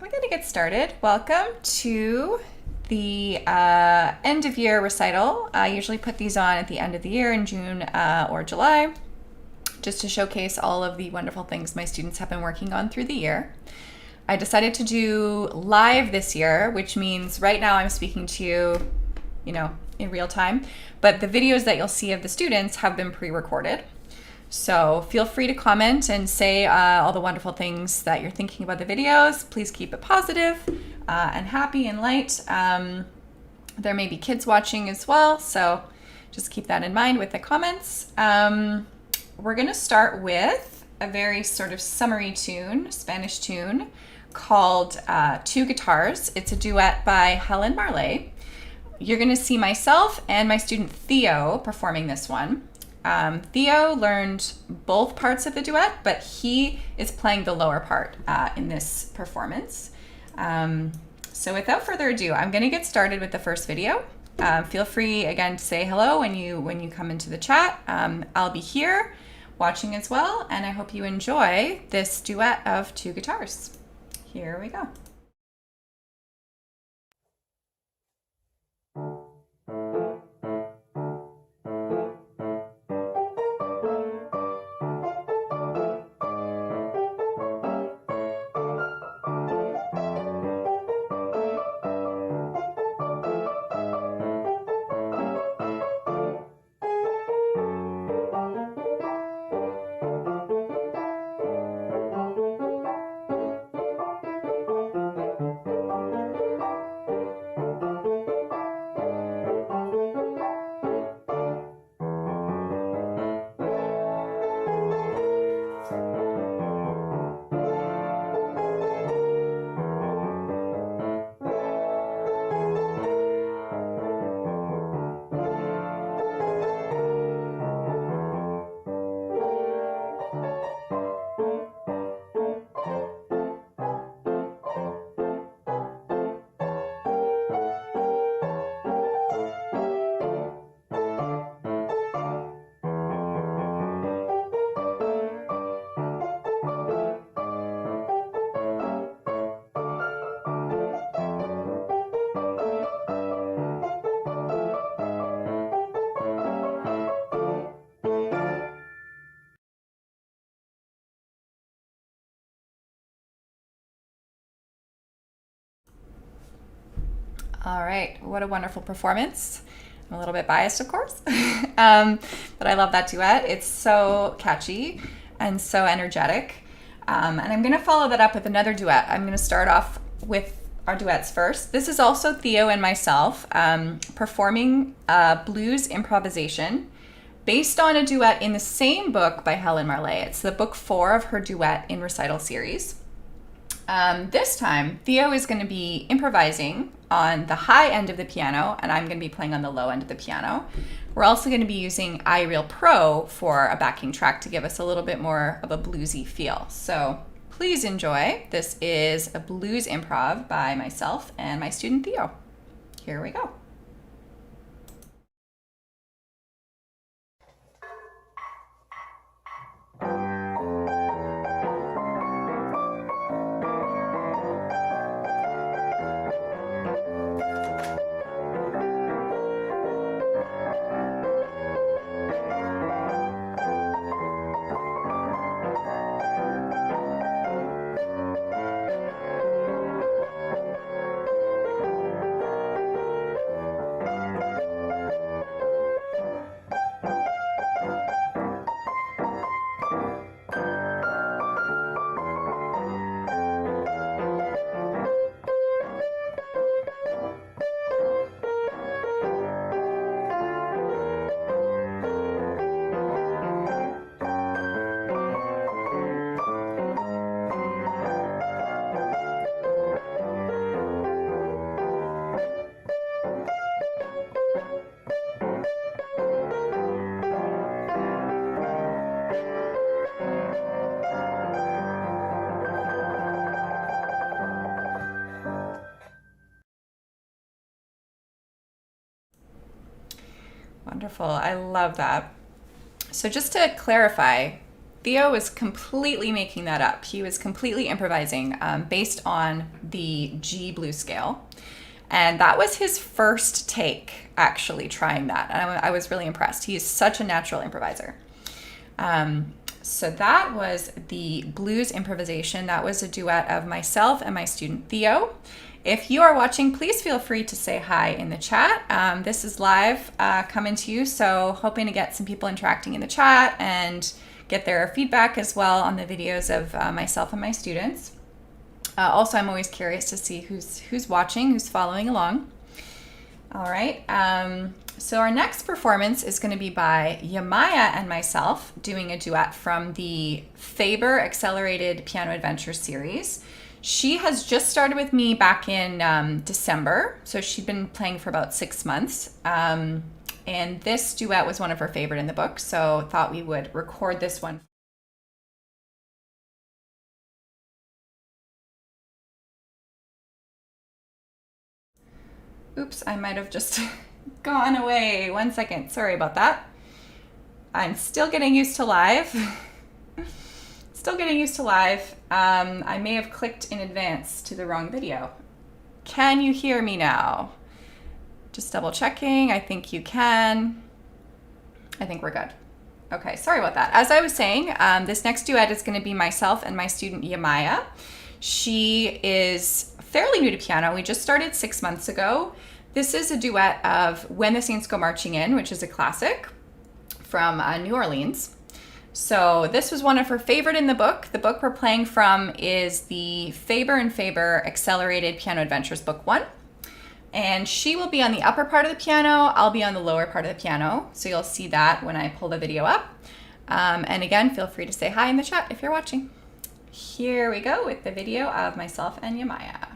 we're going to get started. Welcome to the end of year recital. I usually put these on at the end of the year in June or July, just to showcase all of the wonderful things my students have been working on through the year. I decided to do live this year, which means right now I'm speaking to you, in real time, but the videos that you'll see of the students have been pre-recorded. So feel free to comment and say all the wonderful things that you're thinking about the videos. Please keep it positive and happy and light. There may be kids watching as well, so just keep that in mind with the comments. We're going to start with a very sort of summery tune, Spanish tune, called Two Guitars. It's a duet by Helen Marlais. You're going to see myself and my student Theo performing this one. Theo learned both parts of the duet, but he is playing the lower part in this performance. So without further ado, I'm going to get started with the first video. Feel free again to say hello when you come into the chat. I'll be here watching as well, and I hope you enjoy this duet of two guitars. Here we go. All right, what a wonderful performance. I'm a little bit biased, of course, but I love that duet. It's so catchy and so energetic. And I'm gonna follow that up with another duet. I'm gonna start off with our duets first. This is also Theo and myself performing blues improvisation based on a duet in the same book by Helen Marlais. It's the book 4 of her duet in Recital series. This time, Theo is going to be improvising on the high end of the piano, and I'm going to be playing on the low end of the piano. We're also going to be using iReal Pro for a backing track to give us a little bit more of a bluesy feel. So please enjoy. This is a blues improv by myself and my student Theo. Here we go. Wonderful. I love that. So just to clarify, Theo was completely making that up. He was completely improvising based on the G blues scale. And that was his first take, actually, trying that. And I was really impressed. He is such a natural improviser. So that was the blues improvisation. That was a duet of myself and my student Theo. If you are watching, please feel free to say hi in the chat. This is live coming to you, so hoping to get some people interacting in the chat and get their feedback as well on the videos of myself and my students. Also, I'm always curious to see who's watching, who's following along. All right. So our next performance is going to be by Yamaya and myself doing a duet from the Faber Accelerated Piano Adventure series. She has just started with me back in December, so she'd been playing for about 6 months. And this duet was one of her favorite in the book, so thought we would record this one. Oops, I might have just gone away. 1 second. Sorry about that. I'm still getting used to live. Still getting used to live. I may have clicked in advance to the wrong video. Can you hear me now? Just double checking. I think you can. I think we're good. Okay, sorry about that. As I was saying, this next duet is going to be myself and my student Yamaya. She is fairly new to piano. We just started 6 months ago. This is a duet of When the Saints Go Marching In, which is a classic from New Orleans. So this was one of her favorite in the book. The book we're playing from is the Faber and Faber Accelerated Piano Adventures Book 1. And she will be on the upper part of the piano. I'll be on the lower part of the piano. So you'll see that when I pull the video up. And again, feel free to say hi in the chat if you're watching. Here we go with the video of myself and Yamaya.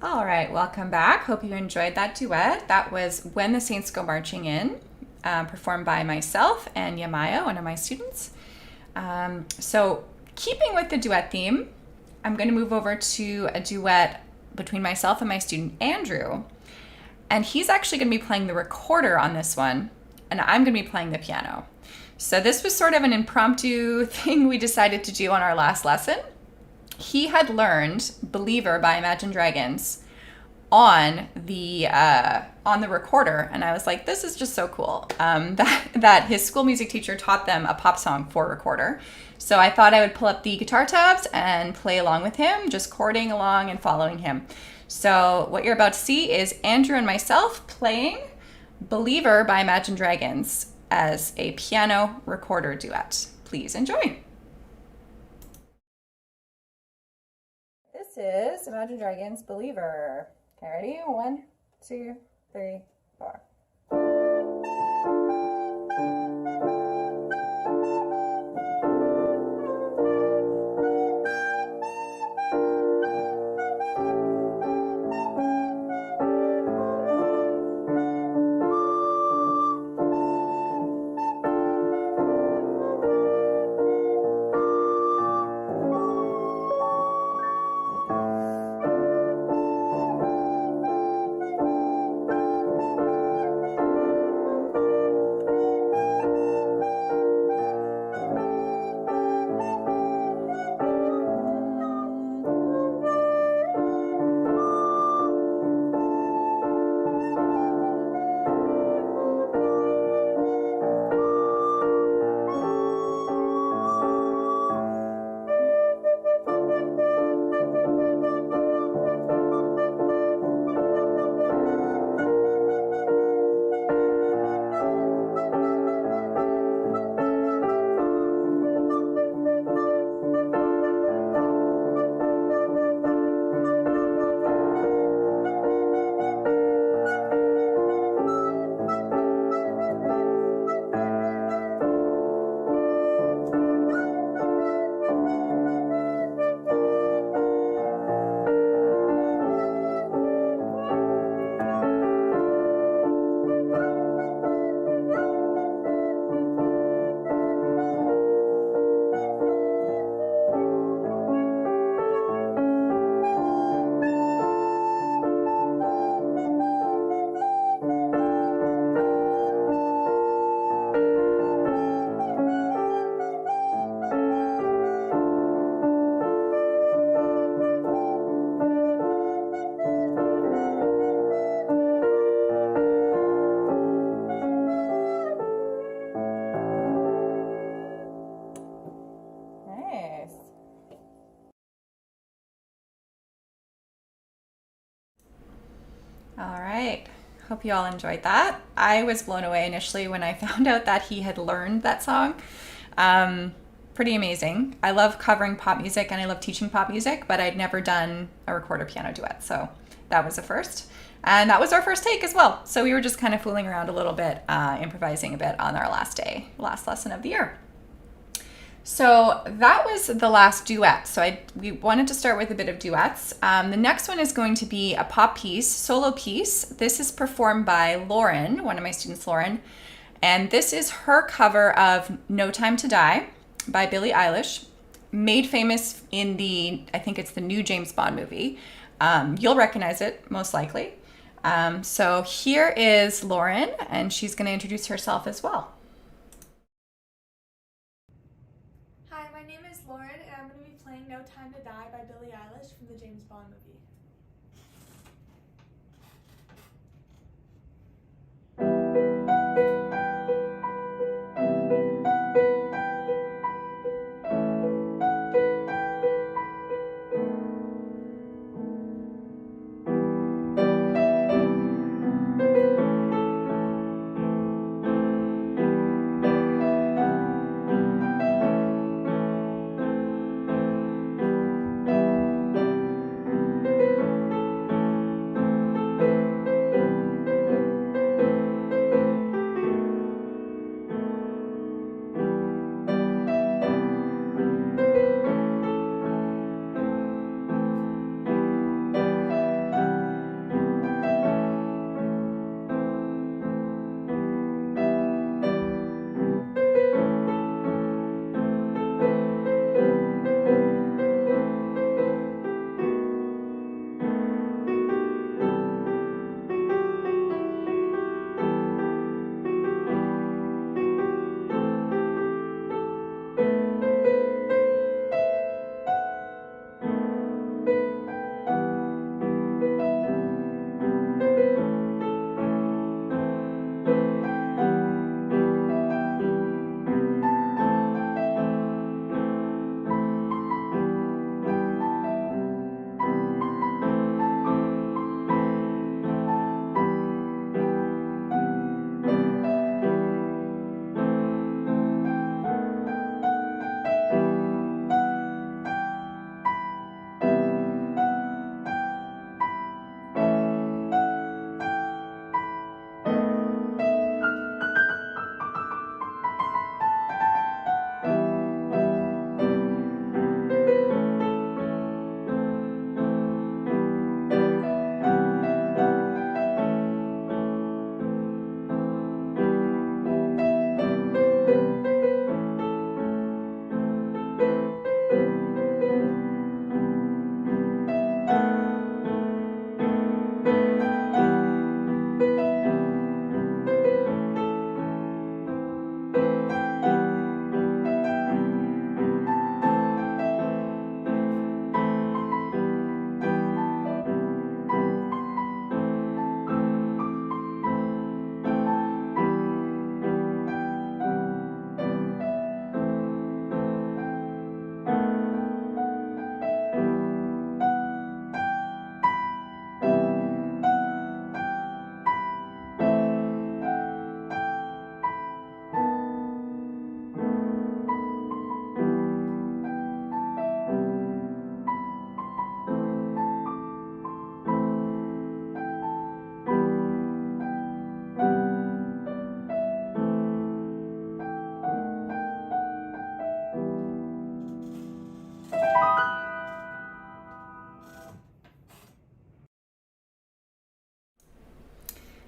All right, welcome back. Hope you enjoyed that duet. That was When the Saints Go Marching In, performed by myself and Yamaya, one of my students. So keeping with the duet theme, I'm going to move over to a duet between myself and my student Andrew. And he's actually going to be playing the recorder on this one, and I'm going to be playing the piano. So this was sort of an impromptu thing we decided to do on our last lesson. He had learned Believer by Imagine Dragons on the recorder, and I was like, this is just so cool that his school music teacher taught them a pop song for recorder. So I thought I would pull up the guitar tabs and play along with him, just chording along and following him. So what you're about to see is Andrew and myself playing Believer by Imagine Dragons as a piano recorder duet. Please enjoy. This is Imagine Dragons Believer. Okay, ready? 1, 2, 3, 4. hope you all enjoyed that. I was blown away initially when I found out that he had learned that song. Pretty amazing. I love covering pop music and I love teaching pop music, but I'd never done a recorder piano duet. So that was a first. And that was our first take as well. So we were just kind of fooling around a little bit, improvising a bit on our last lesson of the year. So that was the last duet. So we wanted to start with a bit of duets. The next one is going to be a pop piece, solo piece. This is performed by Lauren, one of my students, Lauren. And this is her cover of No Time to Die by Billie Eilish, made famous in I think it's the new James Bond movie. You'll recognize it, most likely. So here is Lauren, and she's going to introduce herself as well. Hi, my name is Lauren, and I'm going to be playing No Time to Die by Billie Eilish from the James Bond movie.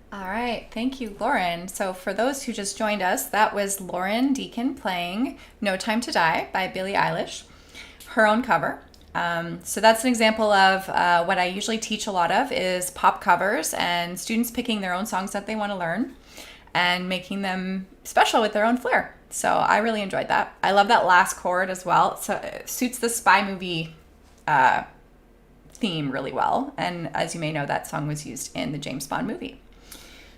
All right, thank you, Lauren. So for those who just joined us, that was Lauren Deacon playing No Time to Die by Billie Eilish, her own cover. So that's an example of what I usually teach a lot of is pop covers and students picking their own songs that they want to learn and making them special with their own flair. So I really enjoyed that. I love that last chord as well. So it suits the spy movie theme really well. And as you may know, that song was used in the James Bond movie.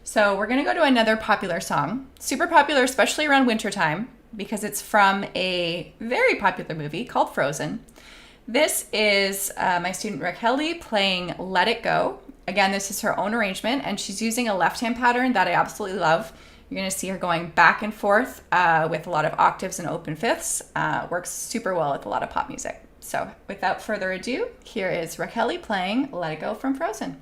So we're going to go to another popular song, super popular, especially around wintertime, because it's from a very popular movie called Frozen. This is my student Racheli playing Let It Go. Again, this is her own arrangement, and she's using a left-hand pattern that I absolutely love. You're going to see her going back and forth with a lot of octaves and open fifths. Works super well with a lot of pop music. So without further ado, here is Racheli playing Let It Go from Frozen.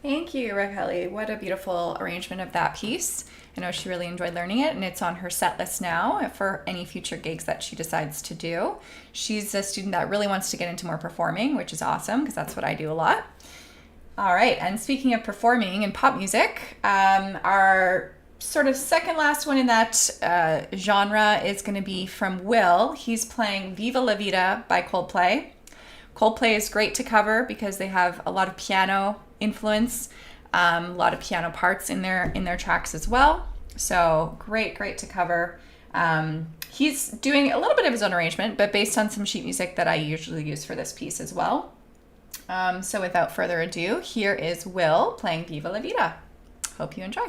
Thank you, Racheli. What a beautiful arrangement of that piece. I know she really enjoyed learning it, and it's on her set list now for any future gigs that she decides to do. She's a student that really wants to get into more performing, which is awesome because that's what I do a lot. All right, and speaking of performing and pop music, our sort of second last one in that genre is going to be from Will. He's playing Viva La Vida by Coldplay. Coldplay is great to cover because they have a lot of piano influence, a lot of piano parts in their tracks as well. So great to cover. He's doing a little bit of his own arrangement, but based on some sheet music that I usually use for this piece as well. So without further ado, here is Will playing Viva La Vida. Hope you enjoy.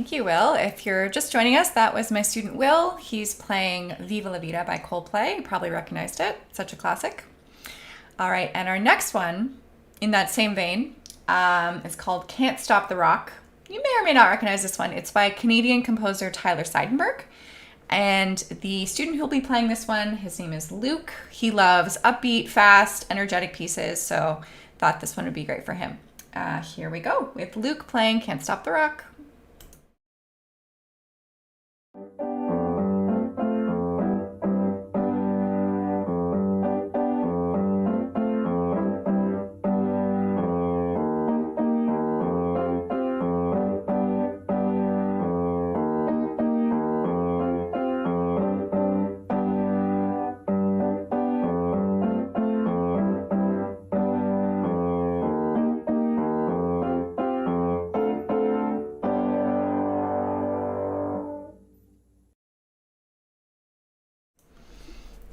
Thank you, Will. If you're just joining us, that was my student Will. He's playing Viva La Vida by Coldplay. You probably recognized it. Such a classic. All right, and our next one, in that same vein, is called Can't Stop the Rock. You may or may not recognize this one. It's by Canadian composer Tyler Seidenberg. And the student who'll be playing this one, his name is Luke. He loves upbeat, fast, energetic pieces, so thought this one would be great for him. Here we go with Luke playing Can't Stop the Rock.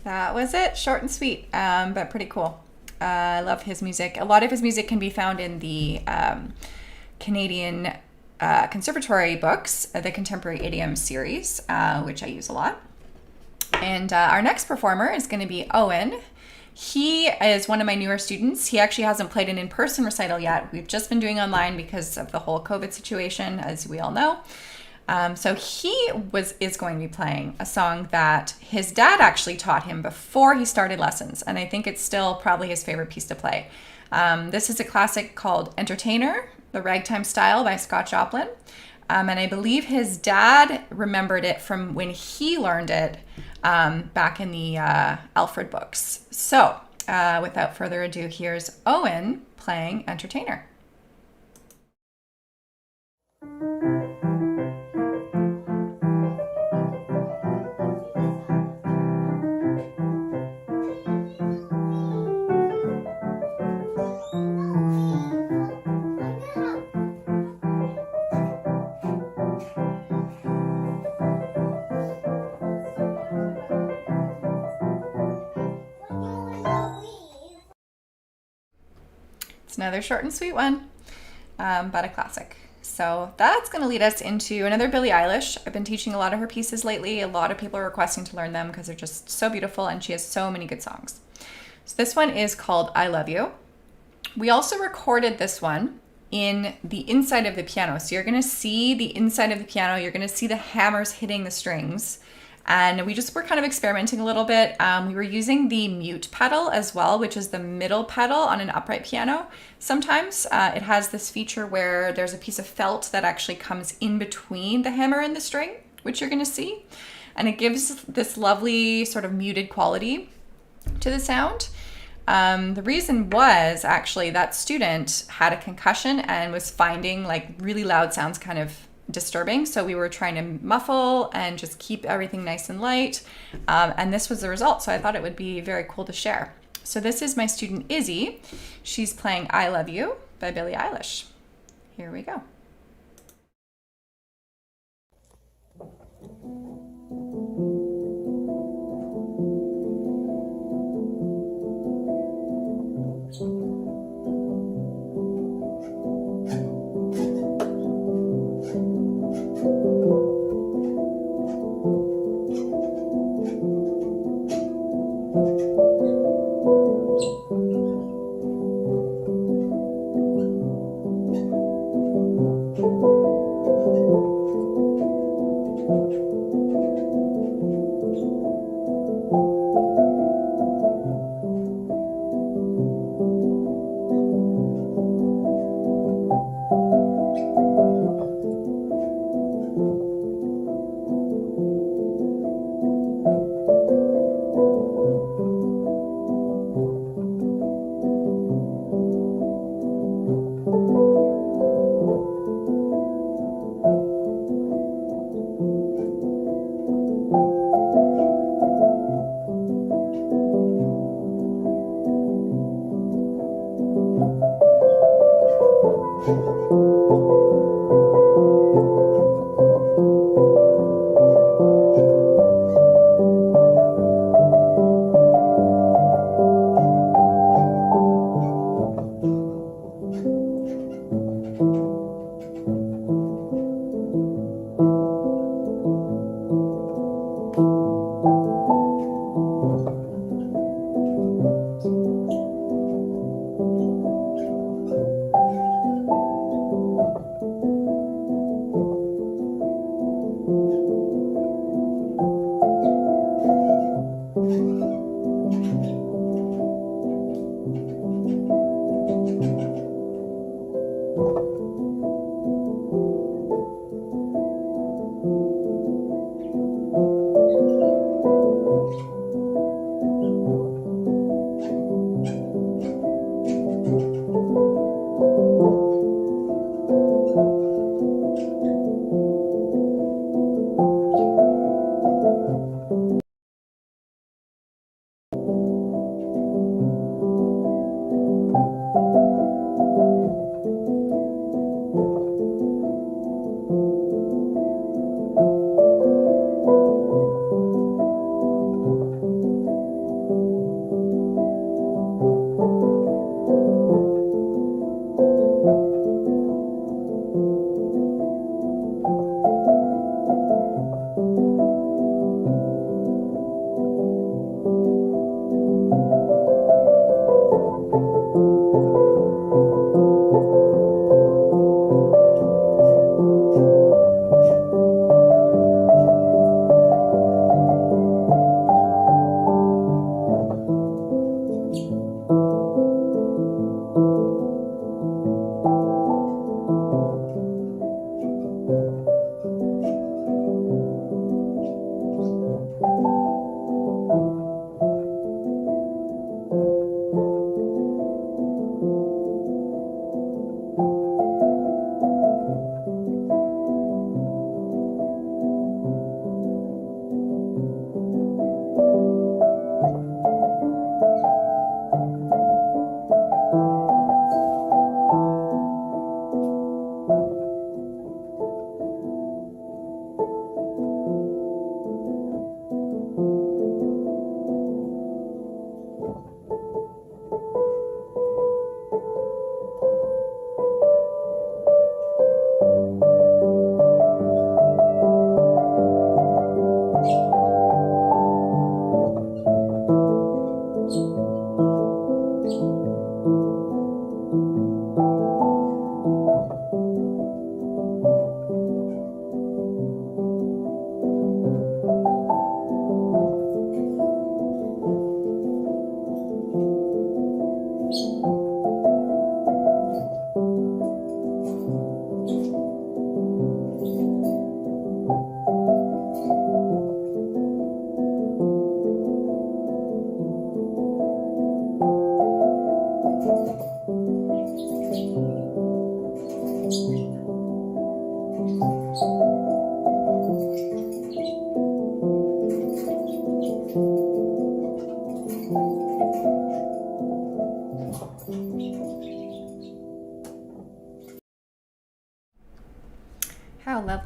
That was it. Short and sweet, but pretty cool. I love his music. A lot of his music can be found in the Canadian Conservatory books, the Contemporary Idiom series, which I use a lot. And our next performer is going to be Owen. He is one of my newer students. He actually hasn't played an in-person recital yet. We've just been doing online because of the whole COVID situation, as we all know. So he is going to be playing a song that his dad actually taught him before he started lessons, and I think it's still probably his favorite piece to play. This is a classic called Entertainer, the Ragtime Style by Scott Joplin, and I believe his dad remembered it from when he learned it back in the Alfred books. So without further ado, here's Owen playing Entertainer. It's another short and sweet one, but a classic. So that's going to lead us into another Billie Eilish. I've been teaching a lot of her pieces lately. A lot of people are requesting to learn them because they're just so beautiful, and she has so many good songs. So this one is called I Love You. We also recorded this one in the inside of the piano. So you're going to see the inside of the piano. You're going to see the hammers hitting the strings. And we just were kind of experimenting a little bit. We were using the mute pedal as well, which is the middle pedal on an upright piano. Sometimes it has this feature where there's a piece of felt that actually comes in between the hammer and the string, which you're going to see. And it gives this lovely sort of muted quality to the sound. The reason was actually that student had a concussion and was finding like really loud sounds kind of disturbing, so we were trying to muffle and just keep everything nice and light, and this was the result, so I thought it would be very cool to share. So this is my student Izzy. She's playing I Love You by Billie Eilish. Here we go.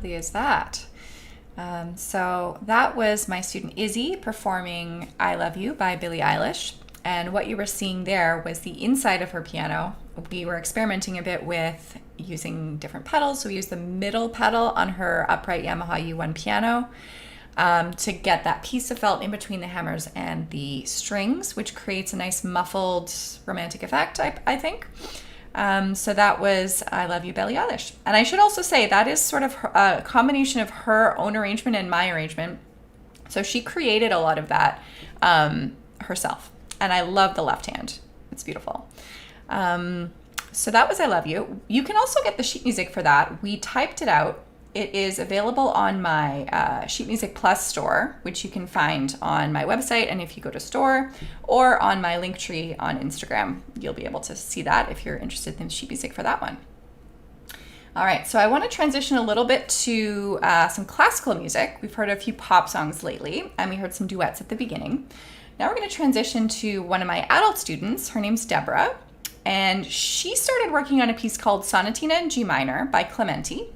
quickly as that. So that was my student Izzy performing I Love You by Billie Eilish. And what you were seeing there was the inside of her piano. We were experimenting a bit with using different pedals. So we used the middle pedal on her upright Yamaha U1 piano to get that piece of felt in between the hammers and the strings, which creates a nice muffled romantic effect, I think. So that was I Love You, Billie Eilish. And I should also say that is sort of a combination of her own arrangement and my arrangement. So she created a lot of that herself. And I love the left hand. It's beautiful. So that was I Love You. You can also get the sheet music for that. We typed it out. It is available on my Sheet Music Plus store, which you can find on my website. And if you go to store or on my link tree on Instagram, you'll be able to see that if you're interested in sheet music for that one. All right, so I want to transition a little bit to some classical music. We've heard a few pop songs lately, and we heard some duets at the beginning. Now we're going to transition to one of my adult students. Her name's Deborah, and she started working on a piece called Sonatina in G minor by Clementi.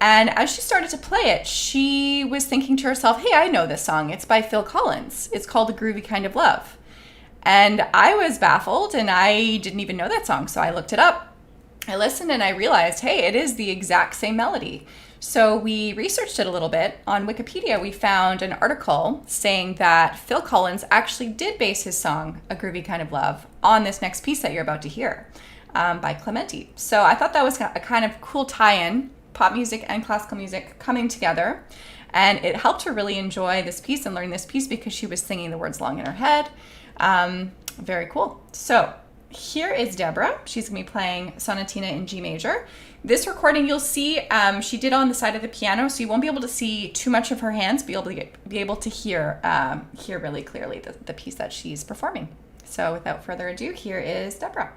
And as she started to play it, she was thinking to herself, hey, I know this song. It's by Phil Collins. It's called A Groovy Kind of Love. And I was baffled, and I didn't even know that song. So I looked it up. I listened, and I realized, hey, it is the exact same melody. So we researched it a little bit. On Wikipedia, we found an article saying that Phil Collins actually did base his song, A Groovy Kind of Love, on this next piece that you're about to hear by Clementi. So I thought that was a kind of cool tie-in, pop music and classical music coming together. And it helped her really enjoy this piece and learn this piece because she was singing the words along in her head. Very cool. So here is Deborah. She's going to be playing Sonatina in G major. This recording you'll see she did on the side of the piano, so you won't be able to see too much of her hands, be able to hear really clearly the piece that she's performing. So without further ado, here is Deborah.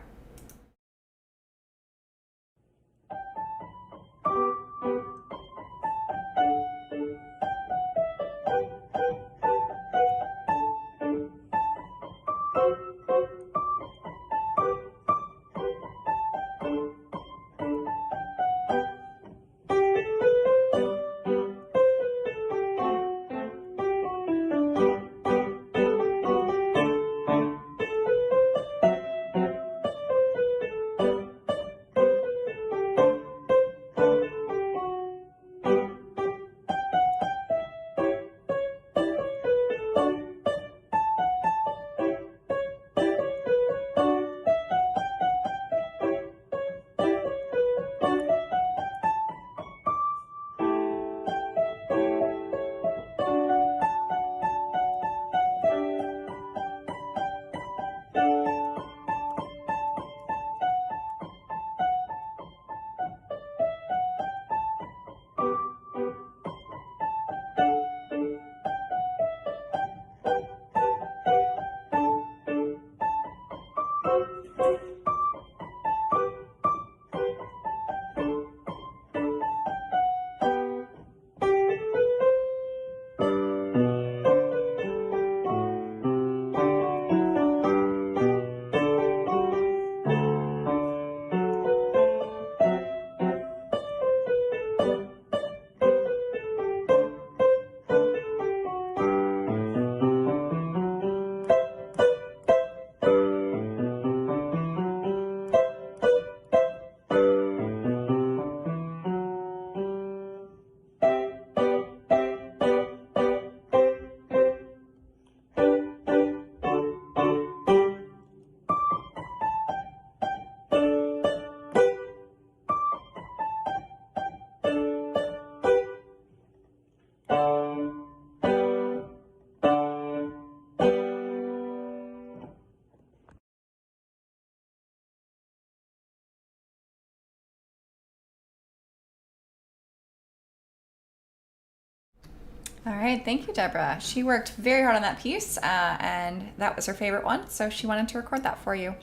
All right, thank you, Deborah. She worked very hard on that piece, and that was her favorite one, so she wanted to record that for you.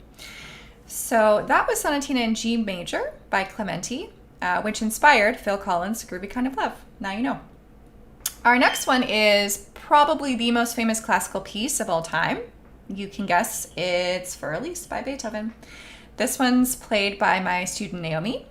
So that was Sonatina in G major by Clementi, which inspired Phil Collins' Groovy Kind of Love. Now you know. Our next one is probably the most famous classical piece of all time. You can guess it's Fur Elise by Beethoven. This one's played by my student Naomi,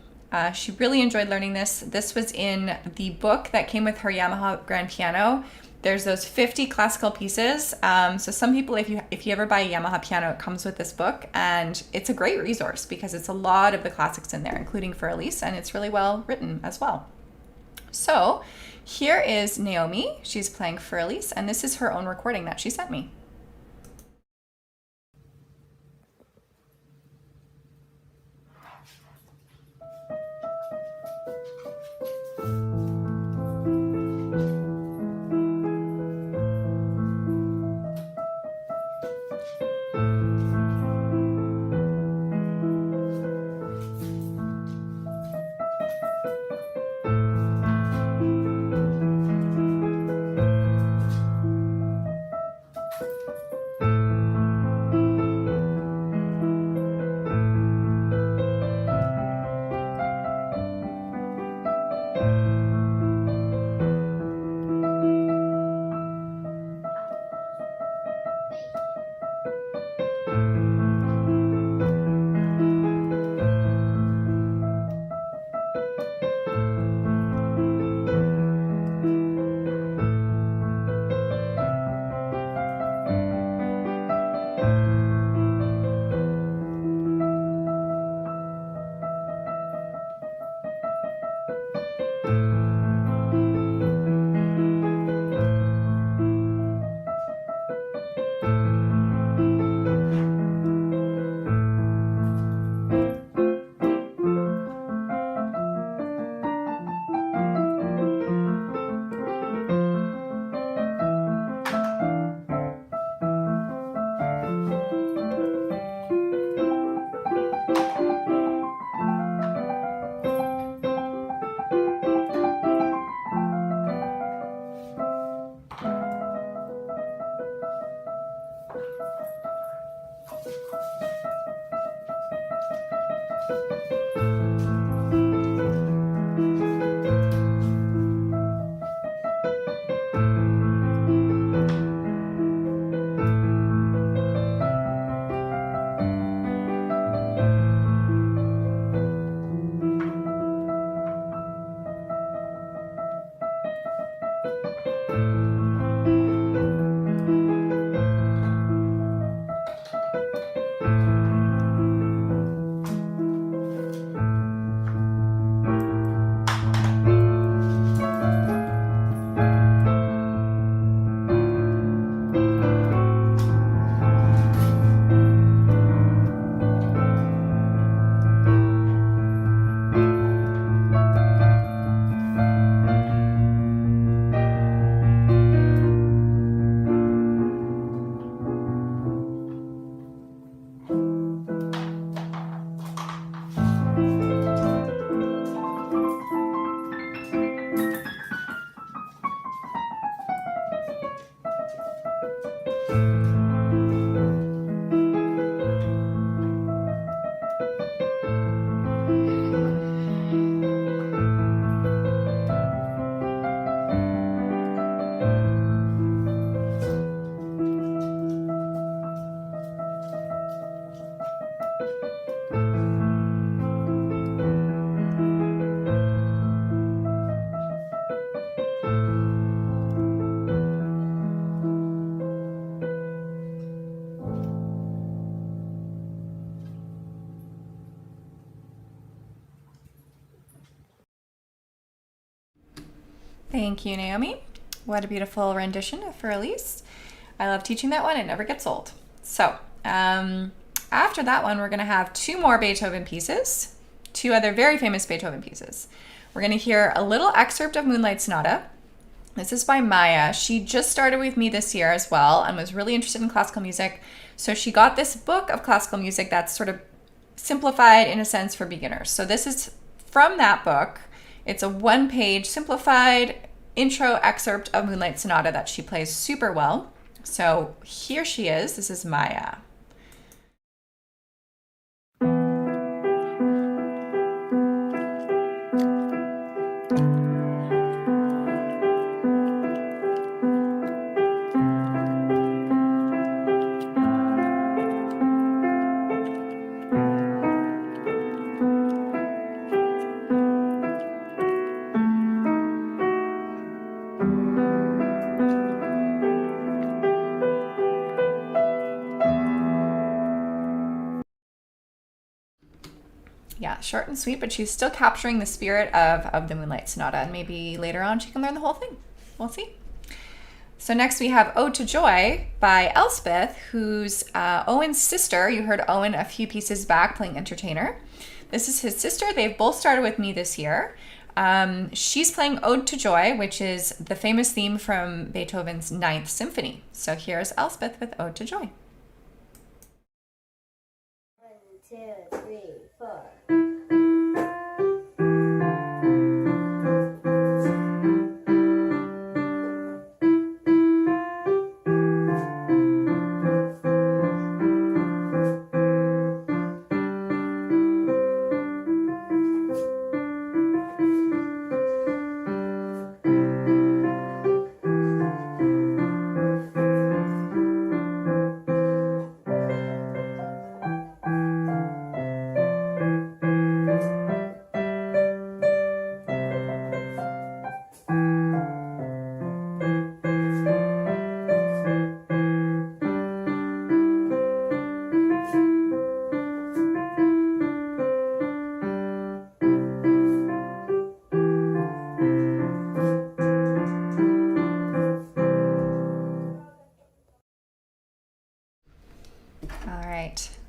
She really enjoyed learning this. This was in the book that came with her Yamaha grand piano. There's those 50 classical pieces. So some people, if you ever buy a Yamaha piano, it comes with this book, and it's a great resource because it's a lot of the classics in there, including Fur Elise, and it's really well written as well. So here is Naomi. She's playing Fur Elise, and this is her own recording that she sent me. Thank you, Naomi. What a beautiful rendition of Fur Elise. I love teaching that one. It never gets old. So after that one, we're going to have two more Beethoven pieces, two other very famous Beethoven pieces. We're going to hear a little excerpt of Moonlight Sonata. This is by Maya. She just started with me this year as well and was really interested in classical music. So she got this book of classical music that's sort of simplified in a sense for beginners. So this is from that book. It's a one-page simplified intro excerpt of Moonlight Sonata that she plays super well. So here she is. This is Maya. short and sweet, but she's still capturing the spirit of the Moonlight Sonata, and maybe later on she can learn the whole thing. We'll see. So next we have Ode to Joy by Elspeth, who's Owen's sister. You heard Owen a few pieces back playing entertainer. This is his sister. They've both started with me this year. She's playing Ode to Joy, which is the famous theme from Beethoven's Ninth Symphony. So here's Elspeth with Ode to Joy. 1, 2, 3, 4.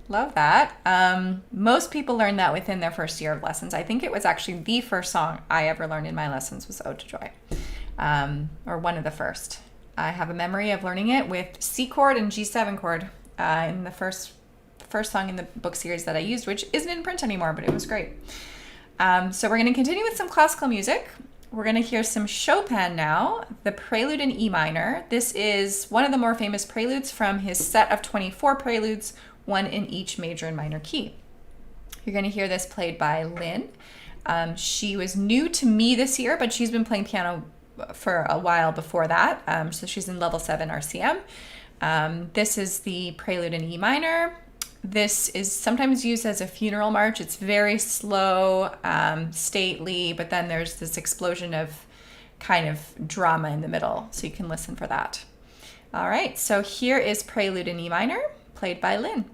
Love that. Most people learn that within their first year of lessons. I think it was actually the first song I ever learned in my lessons was Ode to Joy, or one of the first. I have a memory of learning it with C chord and G7 chord in the first song in the book series that I used, which isn't in print anymore, but it was great. So we're going to continue with some classical music. We're going to hear some Chopin now, the Prelude in E minor. This is one of the more famous preludes from his set of 24 preludes, one in each major and minor key. You're going to hear this played by Lynn. She was new to me this year, but she's been playing piano for a while before that. So she's in level 7 RCM. This is the Prelude in E minor. This is sometimes used as a funeral march. It's very slow, stately, but then there's this explosion of kind of drama in the middle. So you can listen for that. All right, so here is Prelude in E minor, played by Lynn.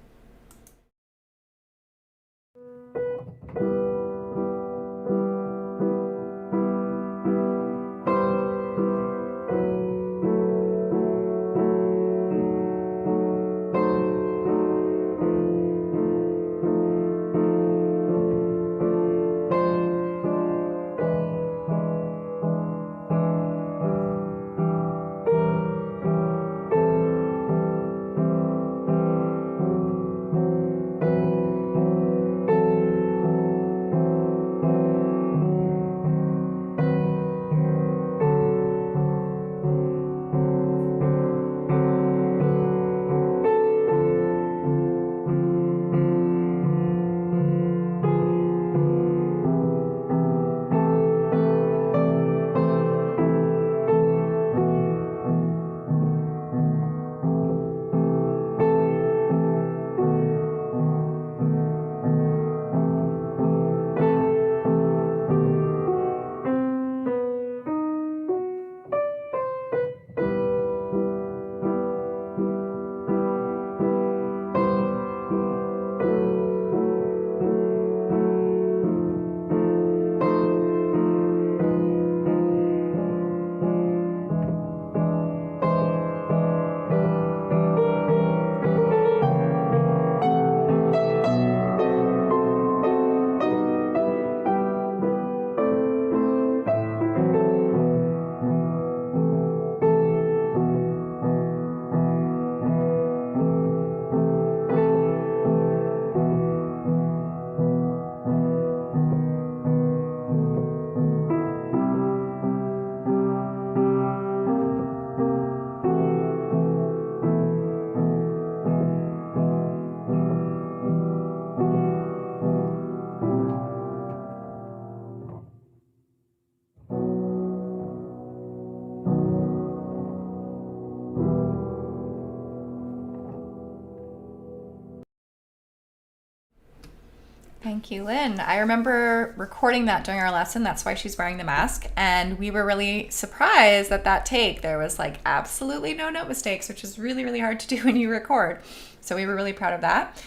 Thank you, Lynn. I remember recording that during our lesson. That's why she's wearing the mask. And we were really surprised that take, there was like absolutely no note mistakes, which is really, really hard to do when you record. So we were really proud of that.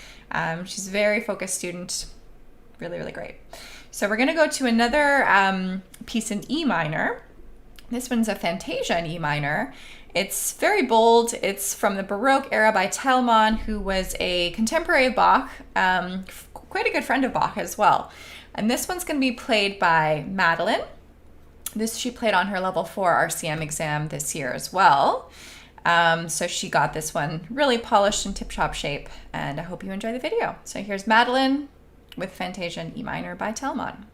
She's a very focused student, really, really great. So we're going to go to another piece in E minor. This one's a Fantasia in E minor. It's very bold. It's from the Baroque era by Telemann, who was a contemporary of Bach, quite a good friend of Bach as well. And this one's going to be played by Madeline. This she played on her level 4 RCM exam this year as well. So she got this one really polished and tip-top shape, and I hope you enjoy the video. So here's Madeline with Fantasia in E minor by Telemann.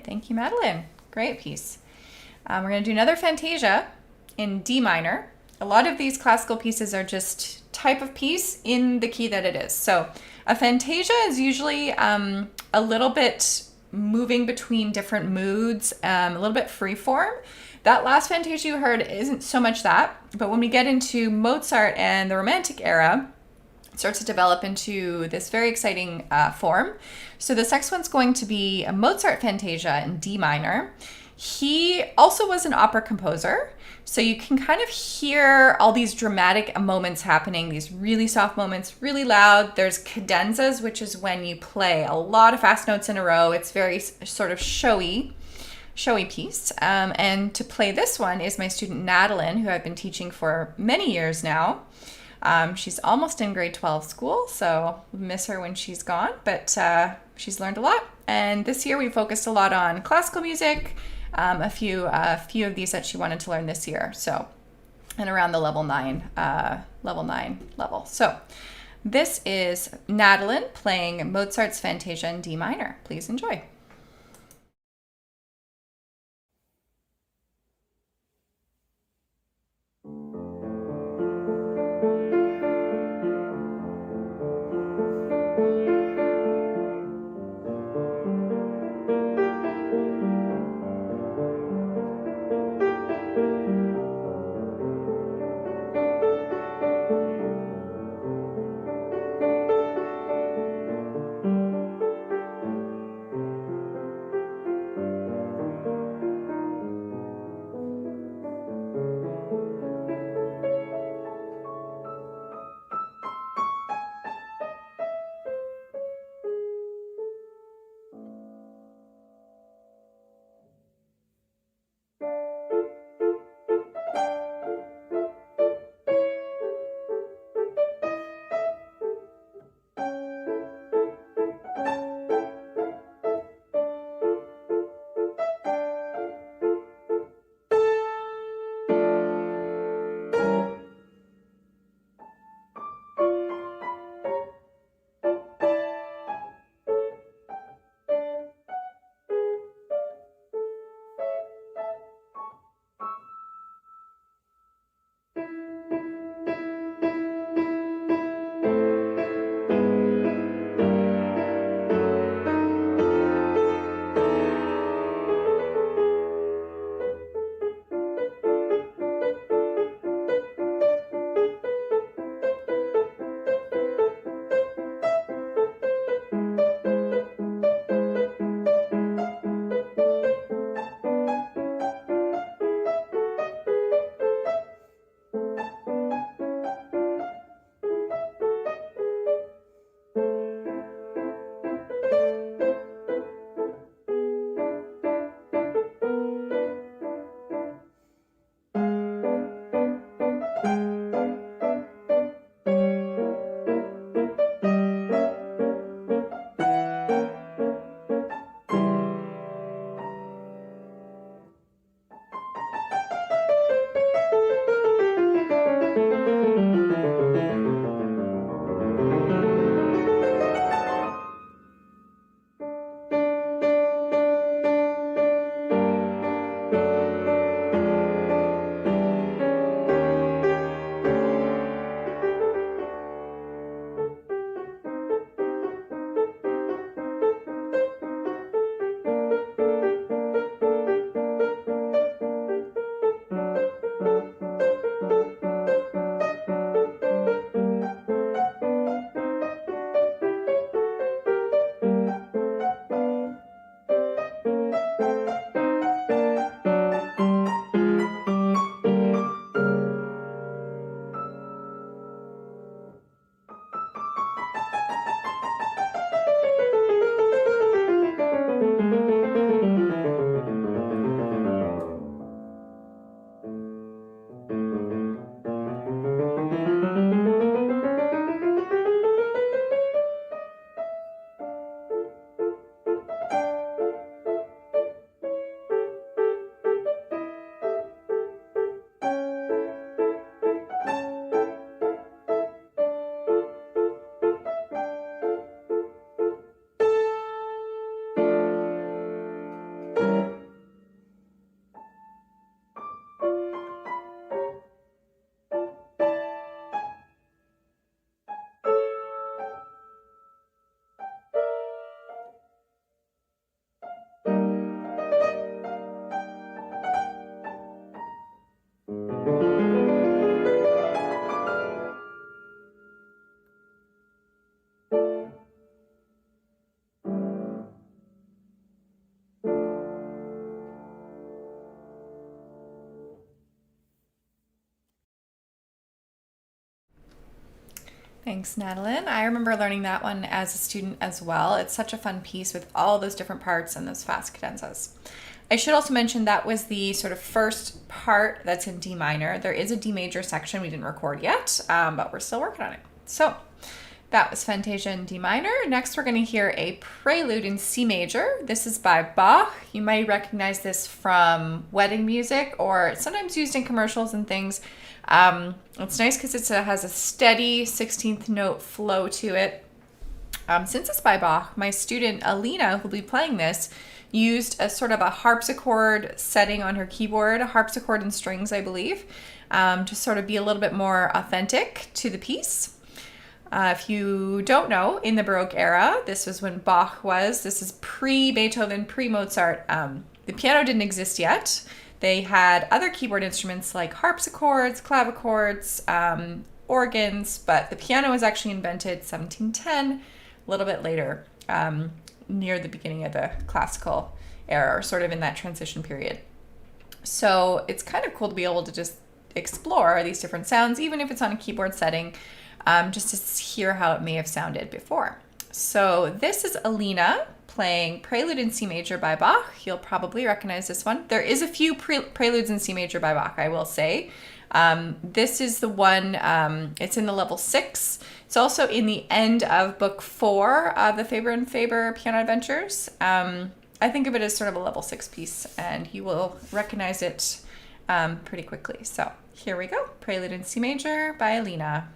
Thank you, Madeline. Great piece. We're going to do another Fantasia in D minor. A lot of these classical pieces are just type of piece in the key that it is. So a Fantasia is usually a little bit moving between different moods, a little bit free form. That last Fantasia you heard isn't so much that, but when we get into Mozart and the Romantic era, starts to develop into this very exciting form. So this next one's going to be a Mozart Fantasia in D minor. He also was an opera composer, so you can kind of hear all these dramatic moments happening, these really soft moments, really loud. There's cadenzas, which is when you play a lot of fast notes in a row. It's very sort of showy piece. And to play this one is my student Madeline, who I've been teaching for many years now. She's almost in grade 12 school, so we'll miss her when she's gone, but she's learned a lot. And this year we focused a lot on classical music, a few of these that she wanted to learn this year. So, and around the level 9 level. So this is Madeline playing Mozart's Fantasia in D minor. Please enjoy. Thanks, Madeline. I remember learning that one as a student as well. It's such a fun piece with all those different parts and those fast cadenzas. I should also mention that was the sort of first part that's in D minor. There is a D major section we didn't record yet, but we're still working on it. So that was Fantasia in D minor. Next, we're going to hear a Prelude in C major. This is by Bach. You might recognize this from wedding music, or it's sometimes used in commercials and things. It's nice because it has a steady 16th note flow to it. Since it's by Bach, my student Alina, who'll be playing this, used a sort of a harpsichord setting on her keyboard, a harpsichord and strings, I believe, to sort of be a little bit more authentic to the piece. If you don't know, in the Baroque era, this was when Bach was. This is pre-Beethoven, pre-Mozart. The piano didn't exist yet. They had other keyboard instruments like harpsichords, clavichords, organs, but the piano was actually invented 1710, a little bit later, near the beginning of the classical era, or sort of in that transition period. So it's kind of cool to be able to just explore these different sounds, even if it's on a keyboard setting, just to hear how it may have sounded before. So this is Alina playing Prelude in C major by Bach. You'll probably recognize this one. There is a few preludes in C major by Bach, I will say. This is the one, it's in the level 6. It's also in the end of book 4 of the Faber and Faber Piano Adventures. I think of it as sort of a level 6 piece, and you will recognize it pretty quickly. So here we go. Prelude in C major by Alina.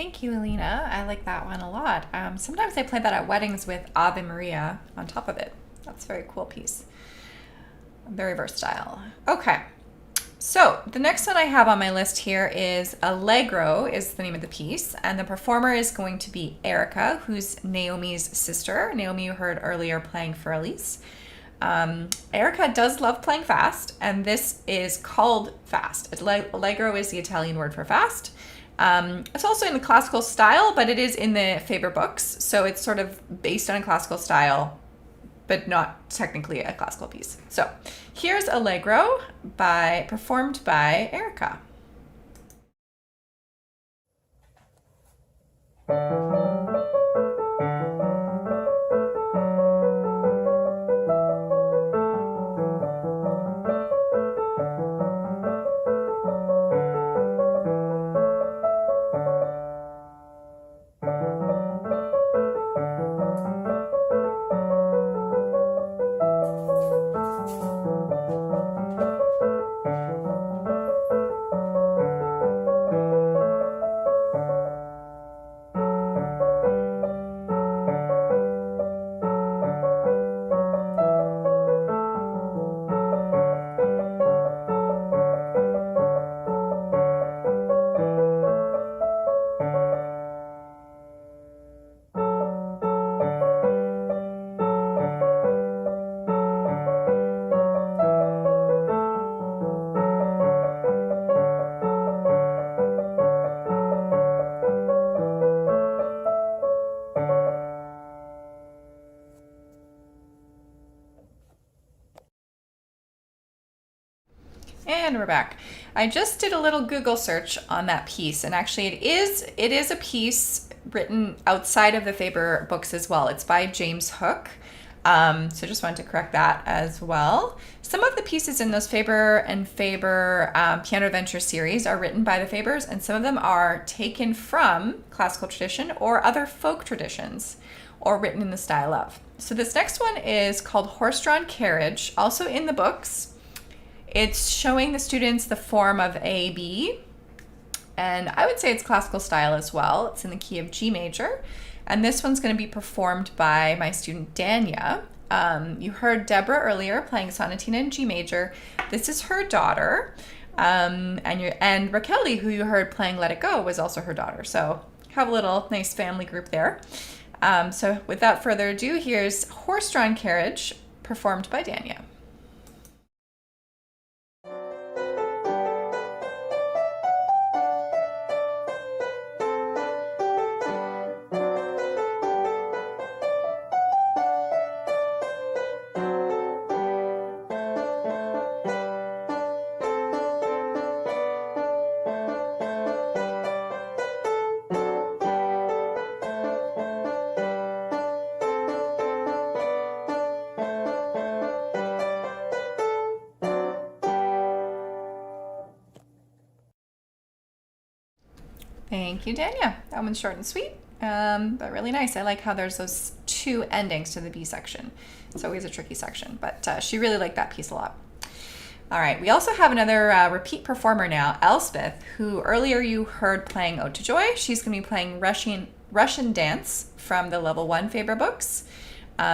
Thank you, Alina. I like that one a lot. Sometimes I play that at weddings with Ave Maria on top of it. That's a very cool piece. Very versatile. Okay. So the next one I have on my list here is Allegro is the name of the piece, and the performer is going to be Erica, who's Naomi's sister. Naomi you heard earlier playing Fur Elise. Erica does love playing fast, and this is called fast. Allegro is the Italian word for fast. It's also in the classical style, but it is in the Faber books, so it's sort of based on a classical style, but not technically a classical piece. So here's Allegro performed by Erica. And we're back. I just did a little Google search on that piece, and actually it is a piece written outside of the Faber books as well. It's by James Hook. So just wanted to correct that as well. Some of the pieces in those Faber and Faber Piano Adventure series are written by the Fabers, and some of them are taken from classical tradition or other folk traditions, or written in the style of. So this next one is called Horse-Drawn Carriage, also in the books. It's showing the students the form of A, B, and I would say it's classical style as well. It's in the key of G major, and this one's going to be performed by my student Dania. You heard Deborah earlier playing Sonatina in G major. This is her daughter, and Racheli, who you heard playing Let It Go, was also her daughter. So have a little nice family group there. So without further ado, here's Horse-Drawn Carriage performed by Dania. Thank you, Dania. That one's short and sweet, but really nice. I like how there's those two endings to the B section. It's always a tricky section, but she really liked that piece a lot. All right, we also have another repeat performer now, Elspeth, who earlier you heard playing Ode to Joy. She's going to be playing Russian dance from the level 1 Faber books,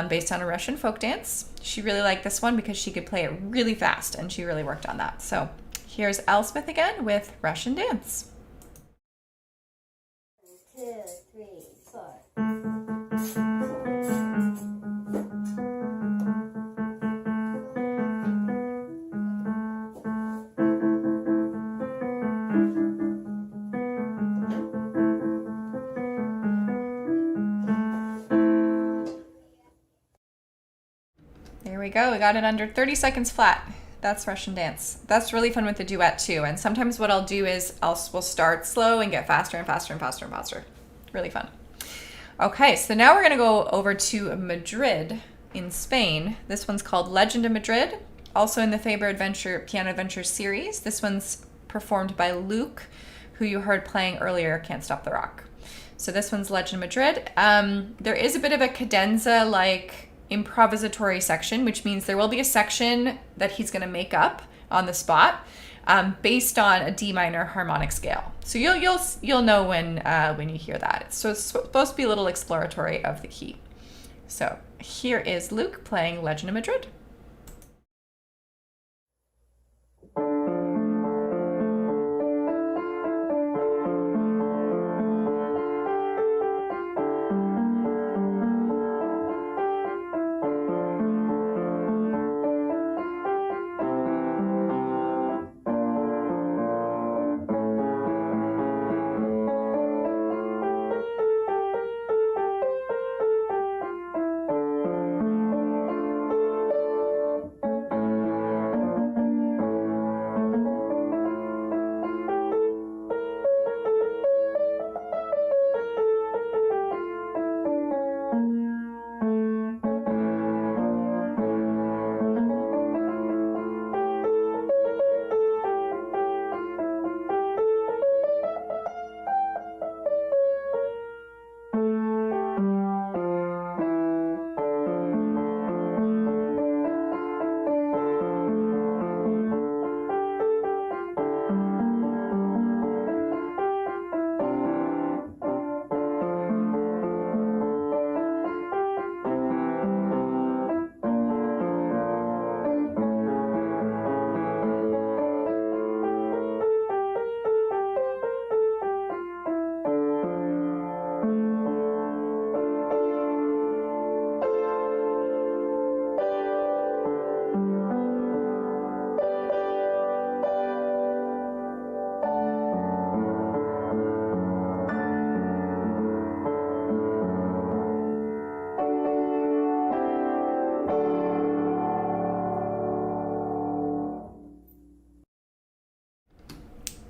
based on a Russian folk dance. She really liked this one because she could play it really fast, and she really worked on that. So here's Elspeth again with Russian dance. 2, 3, 4. There we go. We got it under 30 seconds flat. That's Russian dance. That's really fun with the duet too. And sometimes what I'll do is we'll start slow and get faster and faster and faster and faster. Really fun. Okay, so now we're going to go over to Madrid in Spain. This one's called Legend of Madrid, also in the Faber Piano Adventure series. This one's performed by Luke, who you heard playing earlier, Can't Stop the Rock. So this one's Legend of Madrid. There is a bit of a cadenza-like improvisatory section, which means there will be a section that he's going to make up on the spot. based on a D minor harmonic scale. So you'll know when you hear that. So it's supposed to be a little exploratory of the key. So here is Luke playing Legend of Madrid.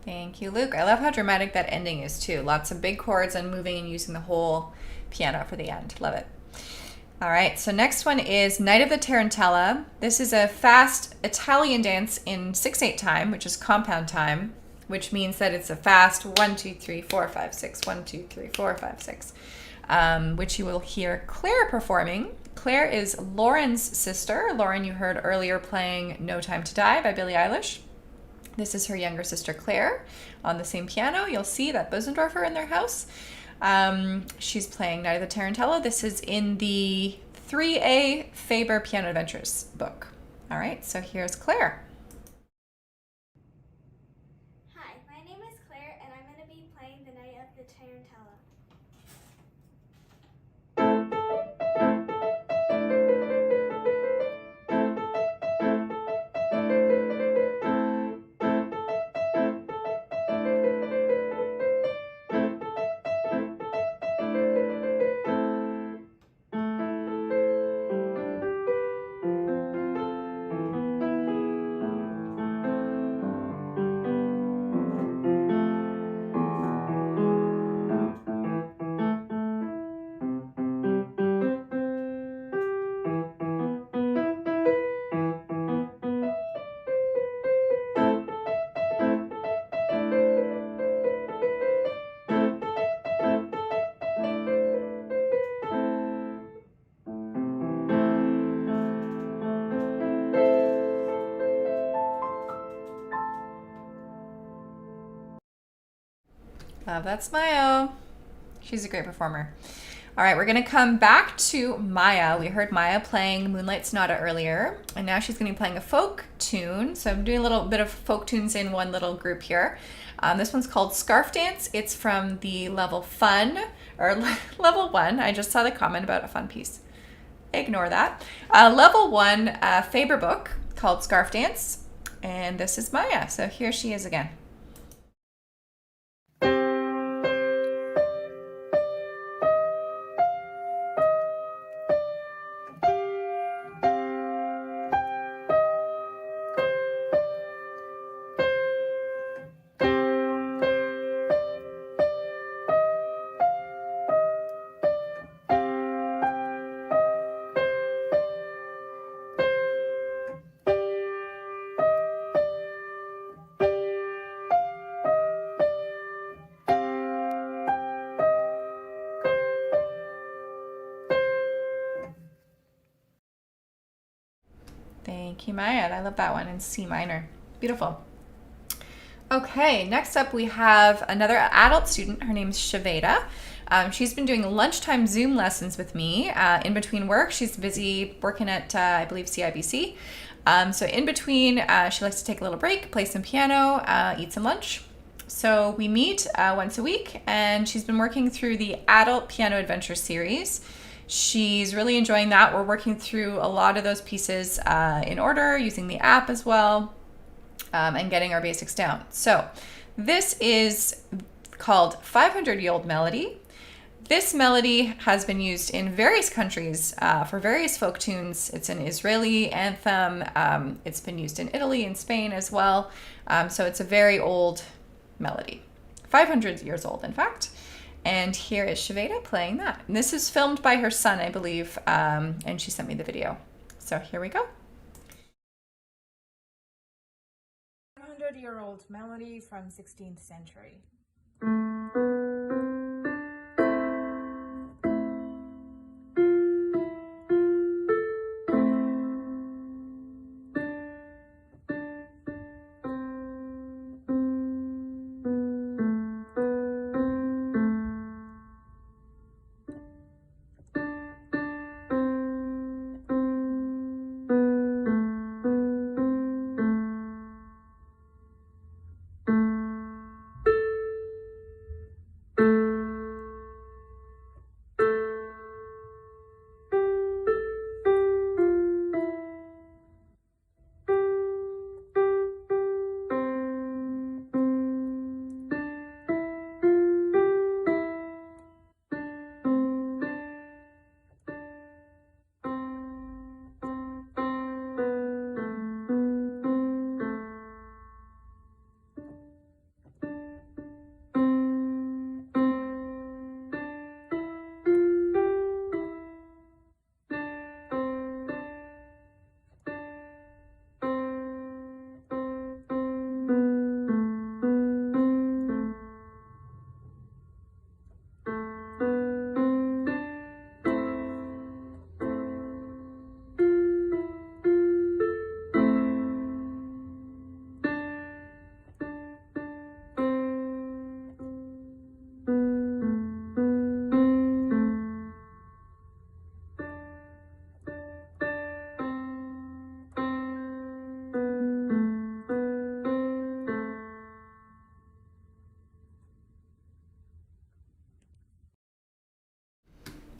Thank you, Luke. I love how dramatic that ending is too. Lots of big chords and moving and using the whole piano for the end. Love it. All right, so next one is Night of the Tarantella. This is a fast Italian dance in 6/8 time, which is compound time, which means that it's a fast 1, 2, 3, 4, 5, 6, 1, 2, 3, 4, 5, 6, which you will hear Claire performing. Claire is Lauren's sister. Lauren, you heard earlier playing No Time to Die by Billie Eilish. This is her younger sister, Claire, on the same piano. You'll see that Bösendorfer in their house. She's playing Night of the Tarantella. This is in the 3A Faber Piano Adventures book. All right, so here's Claire. Hi, my name is Claire, and I'm going to be playing the Night of the Tarantella. Love that smile. She's a great performer. All right, we're going to come back to Maya. We heard Maya playing Moonlight Sonata earlier, and now she's going to be playing a folk tune. So I'm doing a little bit of folk tunes in one little group here. This one's called Scarf Dance. It's from the level Fun, or level 1. I just saw the comment about a fun piece. Ignore that. Level 1 Faber book called Scarf Dance, and this is Maya. So here she is again. Thank you, Maya. I love that one in C minor. Beautiful. Okay, next up we have another adult student. Her name's Vida. She's been doing lunchtime Zoom lessons with me. In between work, she's busy working at, I believe, CIBC. So in between, she likes to take a little break, play some piano, eat some lunch. So we meet once a week, and she's been working through the Adult Piano Adventure series. She's really enjoying that. We're working through a lot of those pieces in order, using the app as well, and getting our basics down. So this is called 500-Year-Old Melody. This melody has been used in various countries for various folk tunes. It's an Israeli anthem. It's been used in Italy and Spain as well. So it's a very old melody, 500 years old, in fact. And here is Vida playing that. And this is filmed by her son, I believe, and she sent me the video. So here we go. 500-year-old melody from 16th century.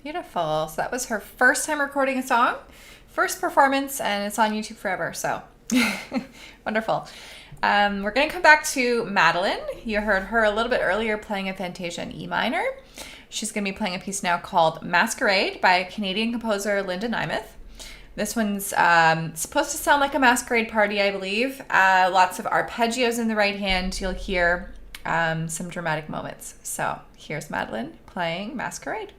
Beautiful. So that was her first time recording a song, first performance, and it's on YouTube forever. So wonderful. We're going to come back to Madeline. You heard her a little bit earlier playing a Fantasia in E minor. She's going to be playing a piece now called Masquerade by Canadian composer Linda Nemeth. This one's supposed to sound like a masquerade party, I believe. Lots of arpeggios in the right hand. You'll hear some dramatic moments. So here's Madeline playing Masquerade.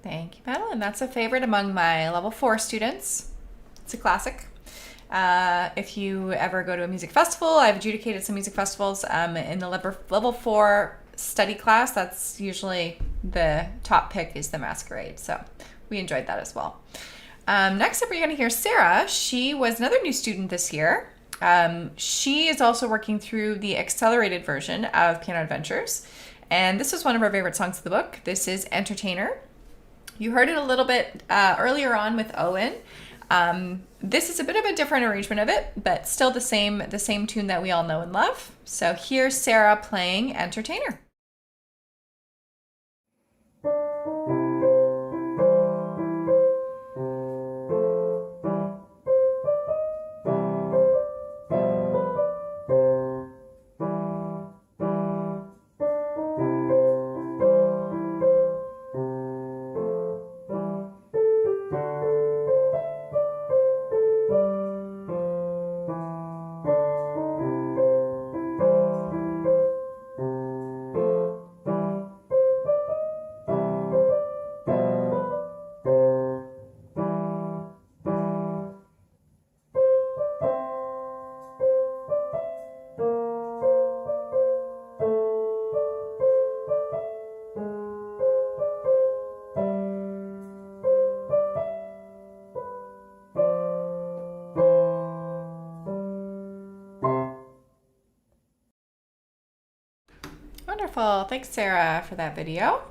Thank you, Madeline. That's a favorite among my level 4 students. It's a classic. If you ever go to a music festival, I've adjudicated some music festivals in the level 4 study class. That's usually the top pick is the Masquerade. So we enjoyed that as well. Next up, we're going to hear Sarah. She was another new student this year. She is also working through the accelerated version of Piano Adventures. And this was one of our favorite songs of the book. This is Entertainer. You heard it a little bit earlier on with Owen. This is a bit of a different arrangement of it, but still the same tune that we all know and love. So here's Sarah playing Entertainer. Wonderful. Thanks, Sarah, for that video.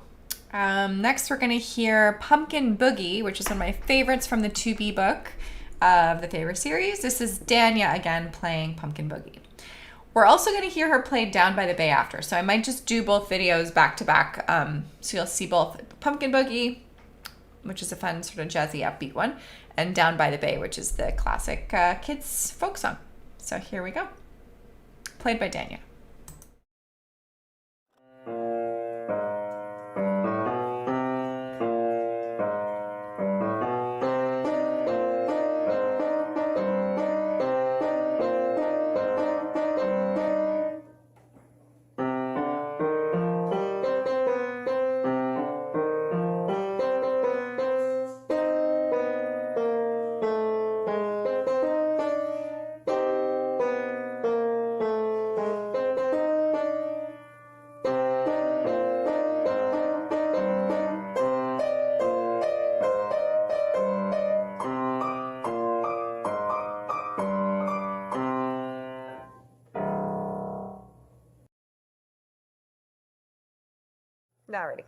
Next, we're going to hear Pumpkin Boogie, which is one of my favorites from the To Be book of the Favor series. This is Danya again playing Pumpkin Boogie. We're also going to hear her play Down by the Bay after, so I might just do both videos back to back, so you'll see both Pumpkin Boogie, which is a fun sort of jazzy upbeat one, and Down by the Bay, which is the classic kids folk song. So here we go. Played by Danya. Now ready.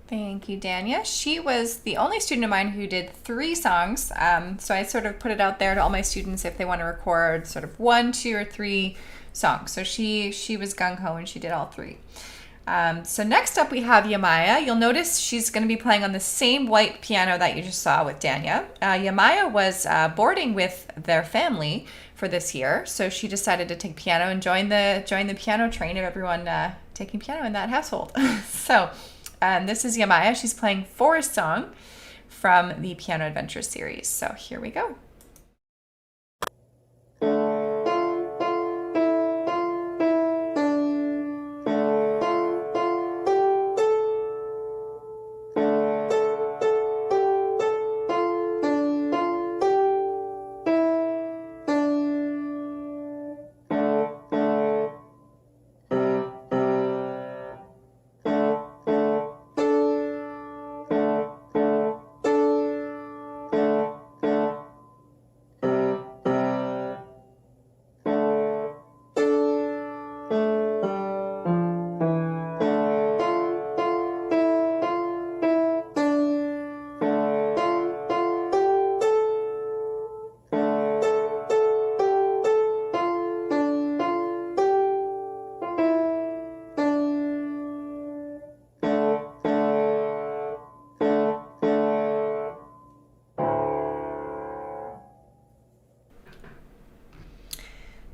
Thank you, Danya. She was the only student of mine who did 3 songs. So I sort of put it out there to all my students if they want to record sort of 1, 2, or 3 songs. So she was gung-ho and she did all 3. So next up we have Yamaya. You'll notice she's going to be playing on the same white piano that you just saw with Danya. Yamaya was boarding with their family for this year, so she decided to take piano and join the piano train of everyone taking piano in that household. So this is Yamaya. She's playing Forest Song from the Piano Adventure series. So here we go.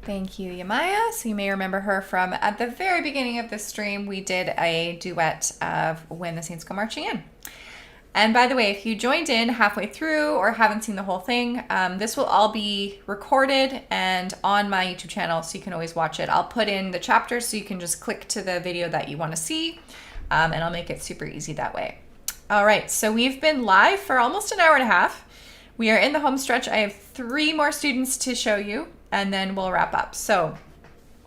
Thank you, Yamaya. So you may remember her from at the very beginning of this stream, we did a duet of When the Saints Go Marching In. And by the way, if you joined in halfway through or haven't seen the whole thing, this will all be recorded and on my YouTube channel, so you can always watch it. I'll put in the chapters so you can just click to the video that you want to see, and I'll make it super easy that way. All right, so we've been live for almost an hour and a half. We are in the home stretch. I have 3 more students to show you, and then we'll wrap up. So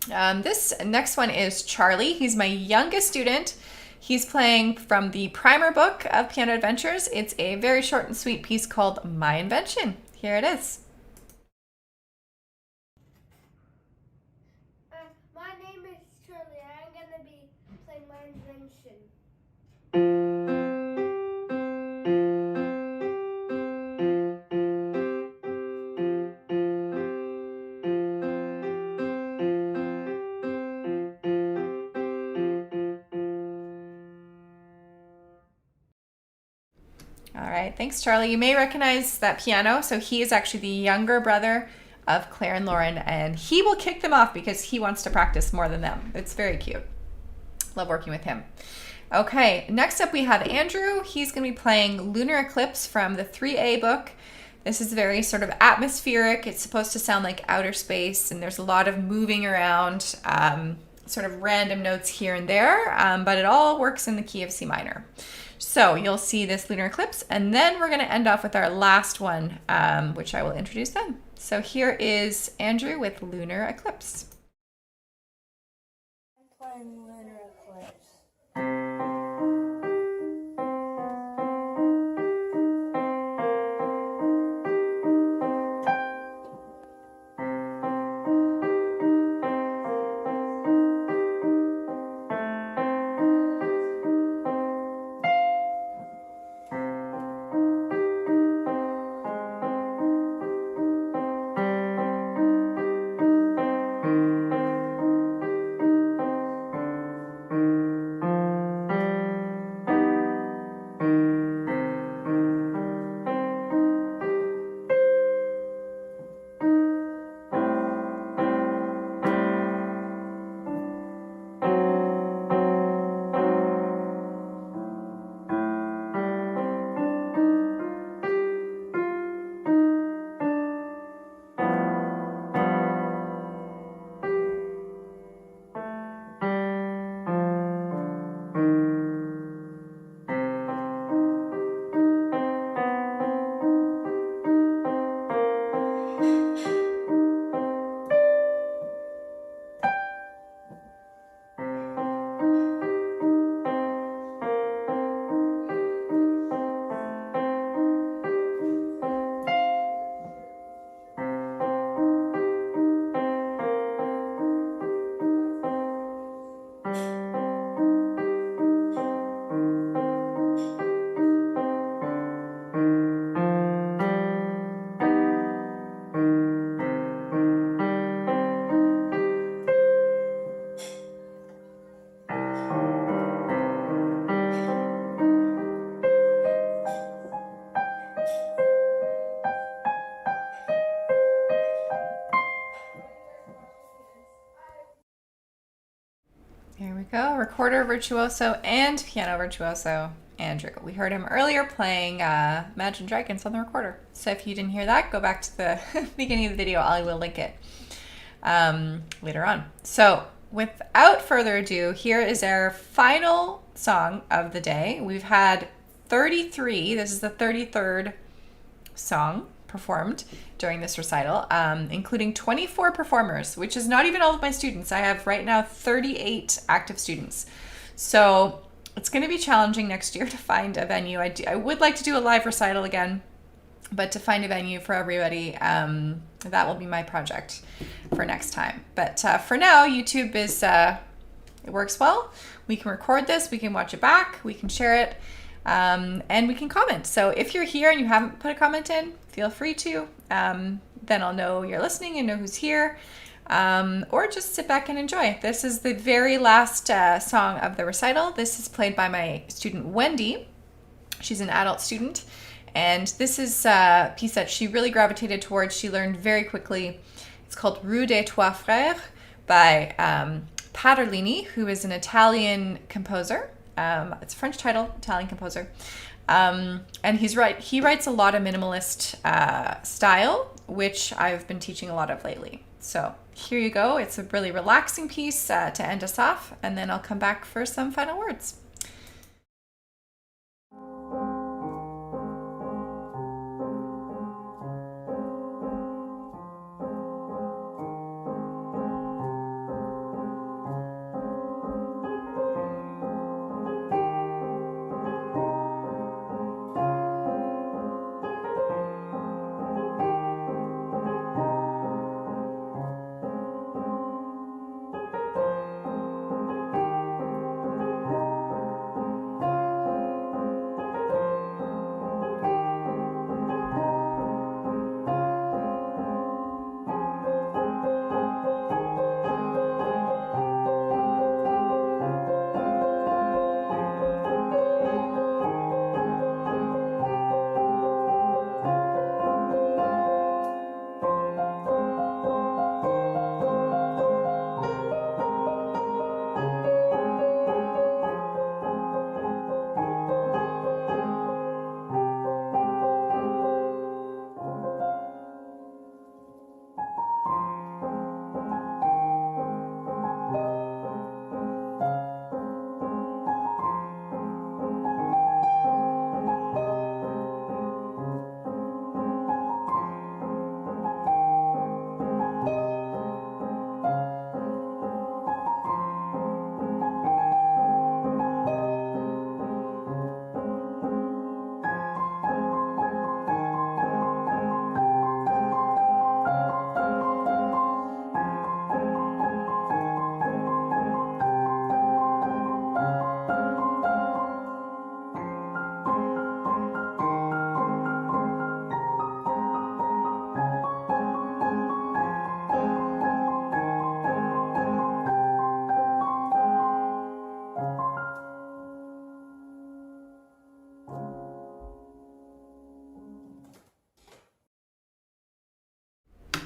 this next one is Charlie. He's my youngest student. He's playing from the primer book of Piano Adventures. It's a very short and sweet piece called My Invention. Here it is. My name is Charlie. I'm going to be playing My Invention. All right, thanks, Charlie. You may recognize that piano. So he is actually the younger brother of Claire and Lauren, and he will kick them off because he wants to practice more than them. It's very cute. Love working with him. Okay, next up we have Andrew. He's going to be playing Lunar Eclipse from the 3A book. This is very sort of atmospheric. It's supposed to sound like outer space, and there's a lot of moving around, sort of random notes here and there, but it all works in the key of C minor. So you'll see this Lunar Eclipse, and then we're going to end off with our last one, which I will introduce then. So here is Andrew with Lunar Eclipse. I'm playing Lunar Eclipse. There we go, recorder virtuoso and piano virtuoso, Andrew. We heard him earlier playing Imagine Dragons on the recorder. So if you didn't hear that, go back to the beginning of the video. I will link it later on. So without further ado, here is our final song of the day. We've had 33, this is the 33rd song performed during this recital, including 24 performers, which is not even all of my students. I have right now 38 active students. So it's going to be challenging next year to find a venue. I would like to do a live recital again, but to find a venue for everybody, that will be my project for next time. But for now, YouTube is, it works well. We can record this, we can watch it back, we can share it, and we can comment. So if you're here and you haven't put a comment in, feel free to. Then I'll know you're listening and know who's here. Or just sit back and enjoy. This is the very last song of the recital. This is played by my student Wendy. She's an adult student. And this is a piece that she really gravitated towards. She learned very quickly. It's called Rue des Trois Frères by Paderlini, who is an Italian composer. It's a French title, Italian composer. And he writes a lot of minimalist style, which I've been teaching a lot of lately. So here you go. It's a really relaxing piece to end us off, and then I'll come back for some final words.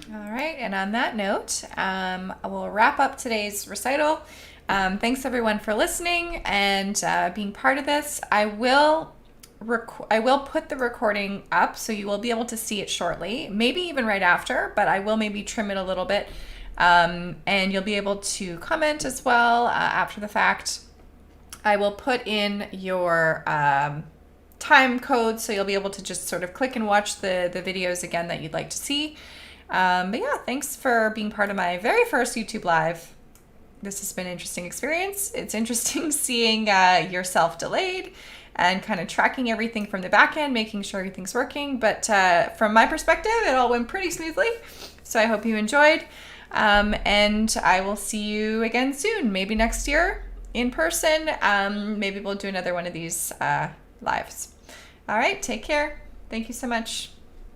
All right, and on that note, we'll wrap up today's recital. Thanks everyone for listening and being part of this. I will put the recording up, so you will be able to see it shortly, maybe even right after, but I will maybe trim it a little bit, and you'll be able to comment as well after the fact. I will put in your time code, so you'll be able to just sort of click and watch the videos again that you'd like to see. But yeah, thanks for being part of my very first YouTube Live. This has been an interesting experience. It's interesting seeing yourself delayed and kind of tracking everything from the back end, making sure everything's working. But from my perspective, it all went pretty smoothly. So I hope you enjoyed. And I will see you again soon, maybe next year in person. Maybe we'll do another one of these lives. All right, take care. Thank you so much.